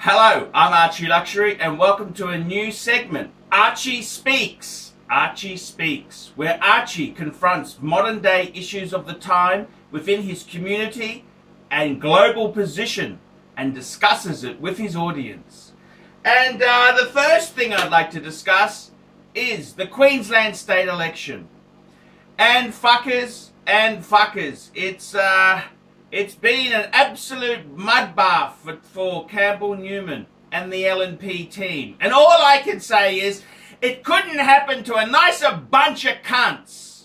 Hello, I'm ArchieLuxury and welcome to a new segment, Archie Speaks. Archie Speaks, where Archie confronts modern day issues of the time within his community and global position and discusses it with his audience. And the first thing I'd like to discuss is the Queensland state election. And fuckers, it's been an absolute mud bath for Campbell Newman and the LNP team. And all I can say is, it couldn't happen to a nicer bunch of cunts.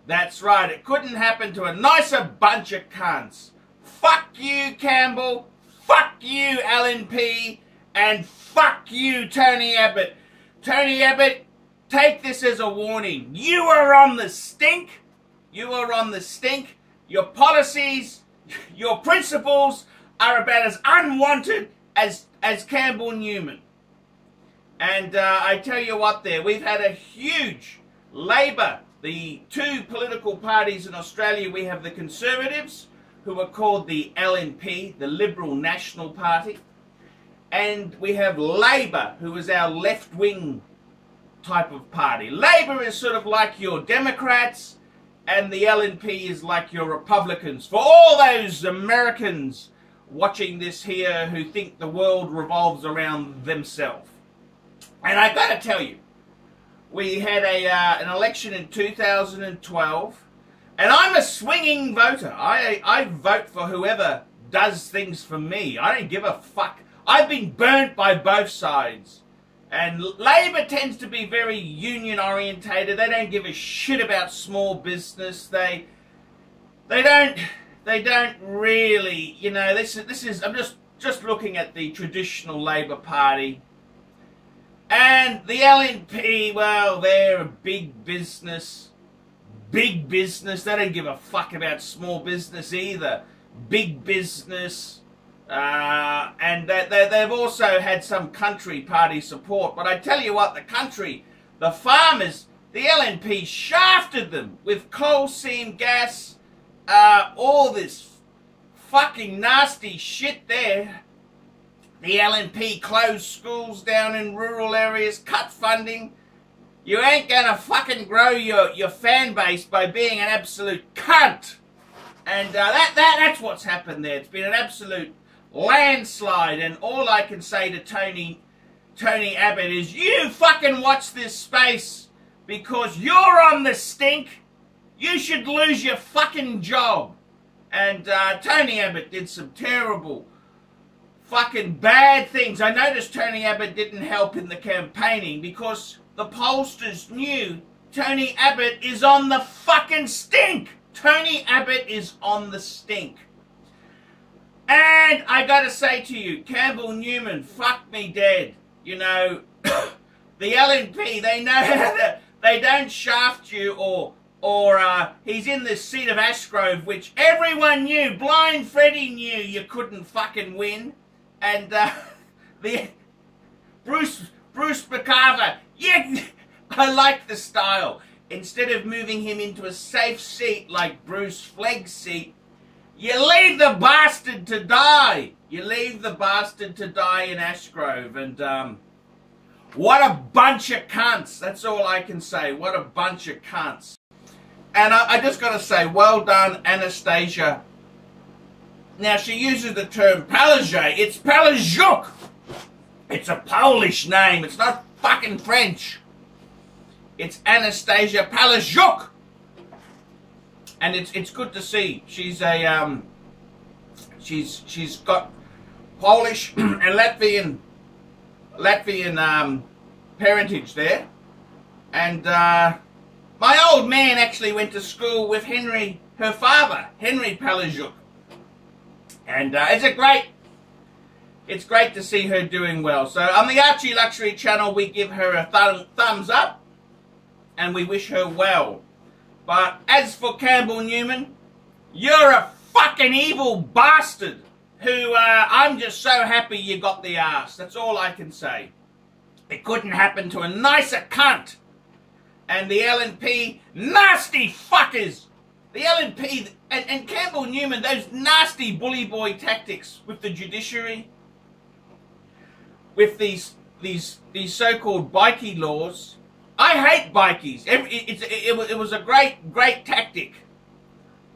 That's right, it couldn't happen to a nicer bunch of cunts. Fuck you, Campbell. Fuck you, LNP. And fuck you, Tony Abbott. Tony Abbott, take this as a warning. You are on the stink. You are on the stink. Your policies, your principles are about as unwanted as Campbell Newman. And I tell you what there, we've had a huge Labor, the two political parties in Australia. We have the Conservatives, who are called the LNP, the Liberal National Party. And we have Labor, who is our left-wing type of party. Labor is sort of like your Democrats, and the LNP is like your Republicans. For all those Americans watching this here who think the world revolves around themselves. And I got to tell you, we had an election in 2012, and I'm a swinging voter. I vote for whoever does things for me. I don't give a fuck. I've been burnt by both sides. And Labor tends to be very union orientated. They don't give a shit about small business. They don't really, you know, this is I'm just looking at the traditional Labor Party. And the LNP, well, they're a big business. Big business. They don't give a fuck about small business either. Big business. And they've also had some country party support. But I tell you what, the country, the farmers, the LNP shafted them with coal seam gas, all this fucking nasty shit there. The LNP closed schools down in rural areas, cut funding. You ain't gonna fucking grow your fan base by being an absolute cunt. And that's what's happened there. It's been an absolute landslide, and all I can say to Tony Abbott is, you fucking watch this space, because you're on the stink. You should lose your fucking job. And Tony Abbott did some terrible fucking bad things. I noticed Tony Abbott didn't help in the campaigning because the pollsters knew Tony Abbott is on the fucking stink. Tony Abbott is on the stink. And I gotta say to you, Campbell Newman, fuck me dead. You know, the LNP, they know that they don't shaft you or he's in the seat of Ashgrove, which everyone knew, blind Freddie knew you couldn't fucking win. And the Bruce McCarver, yeah, I like the style. Instead of moving him into a safe seat like Bruce Flegg's seat, you leave the bastard to die. You leave the bastard to die in Ashgrove. And what a bunch of cunts. That's all I can say. What a bunch of cunts. And I just got to say, well done, Anastasia. Now, she uses the term Palazzo. It's Palazzo. It's a Polish name. It's not fucking French. It's Anastasia Palazzo. And it's good to see. She's a she's got Polish and Latvian parentage there. And my old man actually went to school with Henry, her father, Henry Palazzo. And it's great to see her doing well. So on the ArchieLuxury channel, we give her a thumbs up, and we wish her well. But as for Campbell Newman, you're a fucking evil bastard who I'm just so happy you got the arse. That's all I can say. It couldn't happen to a nicer cunt. And the LNP, nasty fuckers. The LNP and Campbell Newman, those nasty bully boy tactics with the judiciary. with these so-called bikie laws. I hate bikies. It was a great tactic.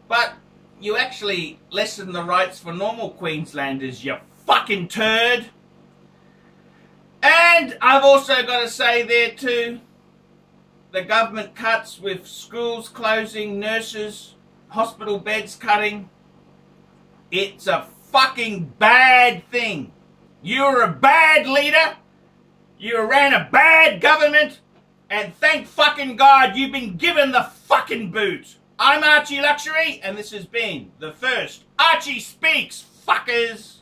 But you actually lessen the rights for normal Queenslanders, you fucking turd. And I've also got to say there too, the government cuts with schools closing, nurses, hospital beds cutting. It's a fucking bad thing. You're a bad leader. You ran a bad government. And thank fucking God you've been given the fucking boot. I'm ArchieLuxury, and this has been the first Archie Speaks, fuckers.